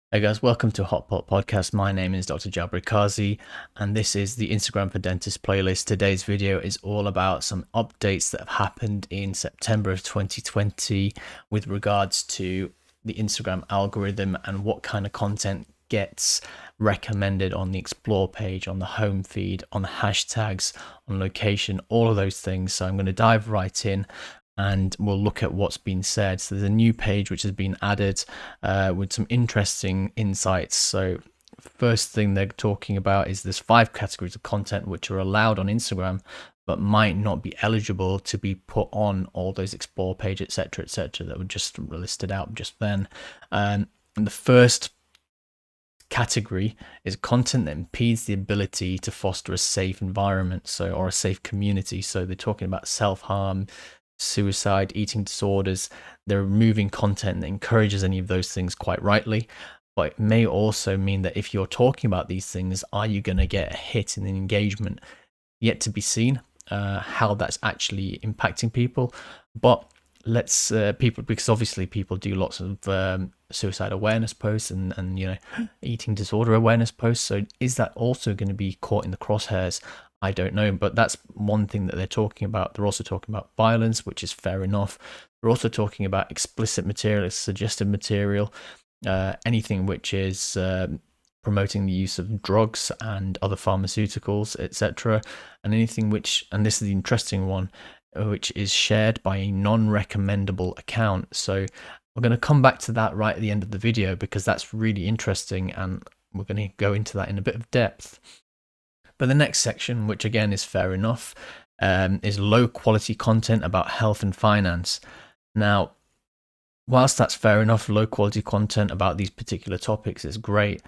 Hey guys, welcome to Hot Pot Podcast. My name is Dr. Jabri Kazi, and this is the Instagram for Dentists playlist. Today's video is all about some updates that have happened in September of 2020 with regards to the Instagram algorithm and what kind of content gets recommended on the explore page, on the home feed, on the hashtags, on location, all of those things. So I'm going to dive right in and we'll look at what's been said. So there's a new page which has been added with some interesting insights. So first thing they're talking about is there's 5 categories of content which are allowed on Instagram but might not be eligible to be put on all those explore page, etc., that were just listed out just then. And the first category is content that impedes the ability to foster a safe environment, or a safe community. So they're talking about self-harm, suicide, eating disorders. They're removing content that encourages any of those things, quite rightly. But it may also mean that if you're talking about these things, are you going to get a hit in an engagement? Yet to be seen how that's actually impacting people. But let's people, because obviously people do lots of suicide awareness posts and eating disorder awareness posts. So is that also going to be caught in the crosshairs? I don't know, but that's one thing that they're talking about. They're also talking about violence, which is fair enough. They're also talking about explicit material, suggestive material, anything which is promoting the use of drugs and other pharmaceuticals, etc. And anything which, and this is the interesting one, which is shared by a non-recommendable account. So we're going to come back to that right at the end of the video because that's really interesting and we're going to go into that in a bit of depth. But the next section, which again is fair enough, is low quality content about health and finance. Now, whilst that's fair enough, low quality content about these particular topics is great.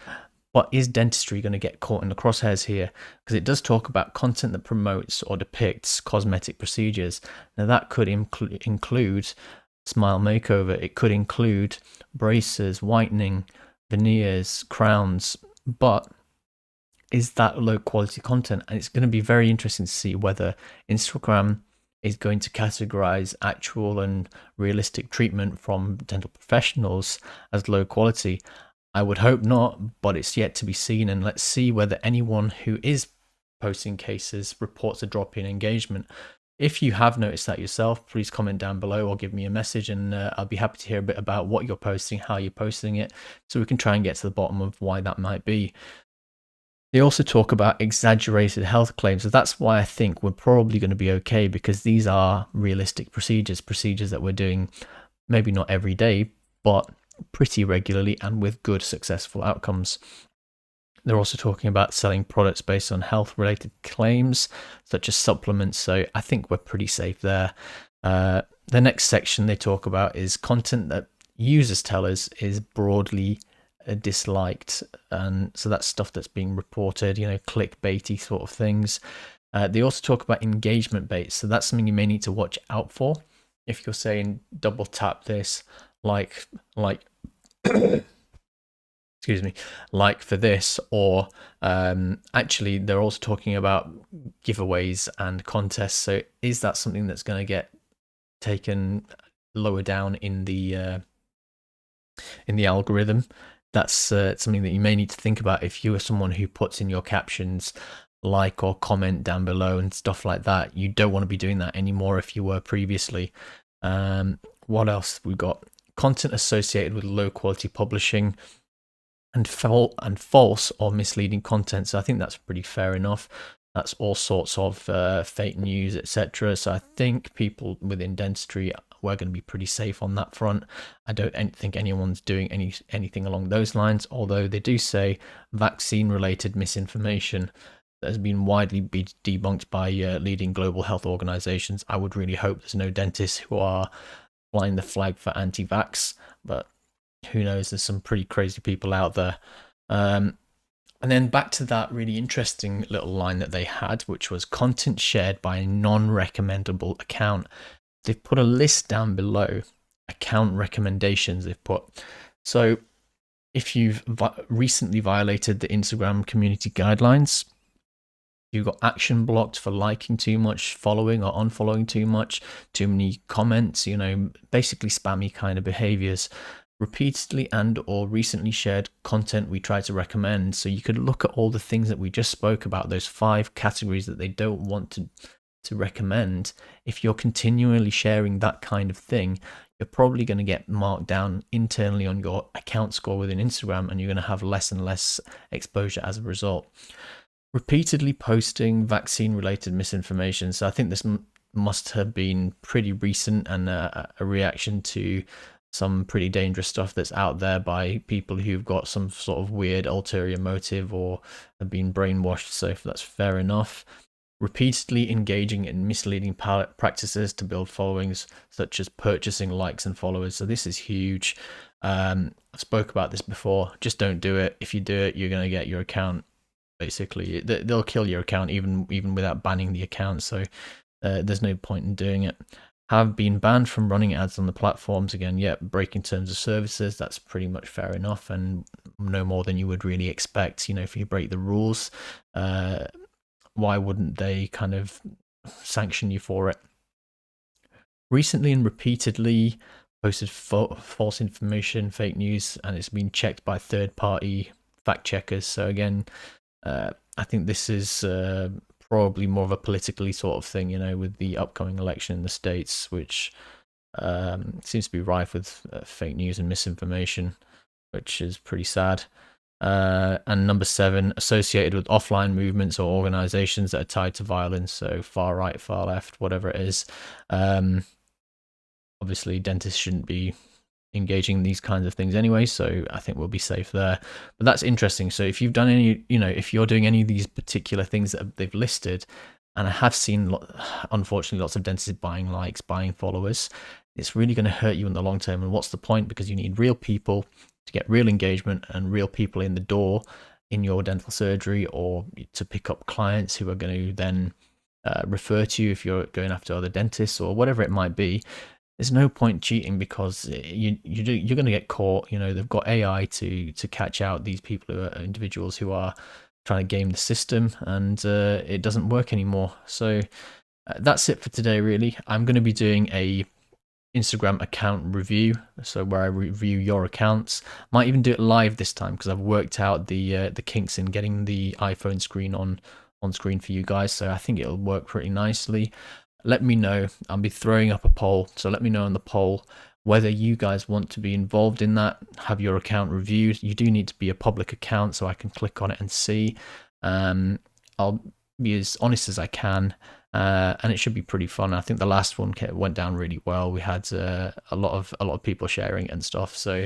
But is dentistry going to get caught in the crosshairs here? Because it does talk about content that promotes or depicts cosmetic procedures. Now that could include smile makeover. It could include braces, whitening, veneers, crowns. But is that low quality content? And it's going to be very interesting to see whether Instagram is going to categorize actual and realistic treatment from dental professionals as low quality. I would hope not, but it's yet to be seen. And let's see whether anyone who is posting cases reports a drop in engagement. If you have noticed that yourself, please comment down below or give me a message, and I'll be happy to hear a bit about what you're posting, how you're posting it, so we can try and get to the bottom of why that might be. They also talk about exaggerated health claims. So that's why I think we're probably going to be okay, because these are realistic procedures that we're doing, maybe not every day, but pretty regularly and with good successful outcomes. They're also talking about selling products based on health related claims, such as supplements. So I think we're pretty safe there. The next section they talk about is content that users tell us is broadly disliked, and so that's stuff that's being reported, clickbaity sort of things. They also talk about engagement bait, so that's something you may need to watch out for. If you're saying double tap this, like excuse me, like for this, or actually they're also talking about giveaways and contests. So is that something that's going to get taken lower down in the algorithm? That's something that you may need to think about if you are someone who puts in your captions like or comment down below and stuff like that. You don't want to be doing that anymore if you were previously. What else we got? Content associated with low quality publishing and false or misleading content. So I think that's pretty fair enough. That's all sorts of fake news, etc. So I think people within dentistry, we're going to be pretty safe on that front. I don't think anyone's doing anything along those lines, although they do say vaccine-related misinformation that has been widely debunked by leading global health organizations. I would really hope there's no dentists who are flying the flag for anti-vax, but who knows, there's some pretty crazy people out there. And then back to that really interesting little line that they had, which was content shared by a non-recommendable account. They've put a list down below, account recommendations they've put. So if you've recently violated the Instagram community guidelines, you got action blocked for liking too much, following or unfollowing too much, too many comments, basically spammy kind of behaviors. repeatedly and or recently shared content we try to recommend. So you could look at all the things that we just spoke about, those 5 categories that they don't want to recommend. If you're continually sharing that kind of thing, you're probably going to get marked down internally on your account score within Instagram, and you're going to have less and less exposure as a result. Repeatedly posting vaccine related misinformation. So I think this must have been pretty recent, and a reaction to some pretty dangerous stuff that's out there by people who've got some sort of weird ulterior motive or have been brainwashed. So that's fair enough. Repeatedly engaging in misleading practices to build followings, such as purchasing likes and followers. So this is huge. I spoke about this before. Just don't do it. If you do it, you're going to get your account, basically they'll kill your account even without banning the account. So there's no point in doing it. Have been banned from running ads on the platforms. Again, yeah, breaking terms of services, that's pretty much fair enough, and no more than you would really expect. You know, if you break the rules, why wouldn't they kind of sanction you for it? Recently and repeatedly posted false information, fake news, and it's been checked by third-party fact checkers. So again, I think this is probably more of a politically sort of thing, you know, with the upcoming election in the States, which seems to be rife with fake news and misinformation, which is pretty sad. And number 7, associated with offline movements or organizations that are tied to violence, so far right, far left, whatever it is. Obviously, dentists shouldn't be engaging in these kinds of things anyway, so I think we'll be safe there. But that's interesting. So if you've done any, you know, if you're doing any of these particular things that they've listed, and I have seen, unfortunately, lots of dentists buying likes, buying followers, it's really going to hurt you in the long term. And what's the point? Because you need real people to get real engagement and real people in the door in your dental surgery, or to pick up clients who are going to then refer to you if you're going after other dentists or whatever it might be. There's no point cheating, because you're going to get caught. You know, they've got AI to catch out these people who are individuals who are trying to game the system, and it doesn't work anymore. So that's it for today, really. I'm going to be doing a Instagram account review, so where I review your accounts. Might even do it live this time, because I've worked out the kinks in getting the iPhone screen on screen for you guys. So I think it'll work pretty nicely. Let me know. I'll be throwing up a poll, so let me know in the poll whether you guys want to be involved in that, have your account reviewed. You do need to be a public account, so I can click on it and see. I'll be as honest as I can, and it should be pretty fun. I think the last one went down really well. We had a lot of people sharing and stuff, so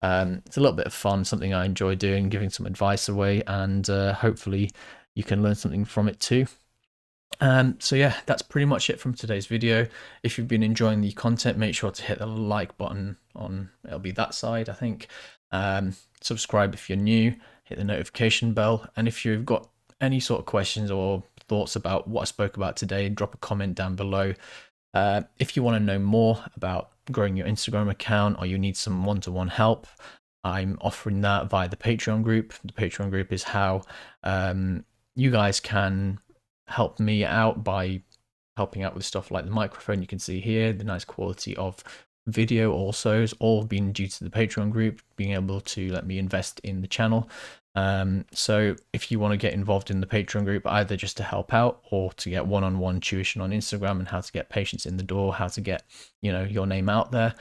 it's a little bit of fun, something I enjoy doing, giving some advice away, and hopefully you can learn something from it too. So yeah, that's pretty much it from today's video. If you've been enjoying the content, make sure to hit the like button on, it'll be that side, I think. Subscribe if you're new, hit the notification bell, and if you've got any sort of questions or thoughts about what I spoke about today, drop a comment down below. If you want to know more about growing your Instagram account, or you need some one-to-one help, I'm offering that via the Patreon group. The Patreon group is how you guys can help me out by helping out with stuff like the microphone you can see here, the nice quality of video also has all been due to the Patreon group being able to let me invest in the channel. So if you want to get involved in the Patreon group, either just to help out or to get one-on-one tuition on Instagram and how to get patients in the door, how to get, you know, your name out there,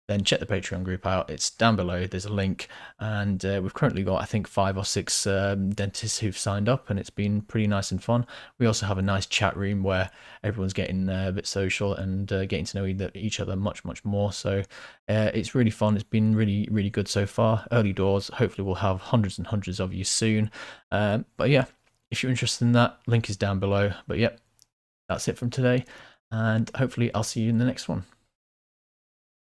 then check the Patreon group out. It's down below. There's a link, and we've currently got, I think, 5 or 6 dentists who've signed up, and it's been pretty nice and fun. We also have a nice chat room where everyone's getting a bit social and getting to know each other much more. So it's really fun. It's been really good so far. Early doors. Hopefully we'll have hundreds and hundreds of you soon. But yeah, if you're interested in that, link is down below. But yeah, that's it from today, and hopefully I'll see you in the next one.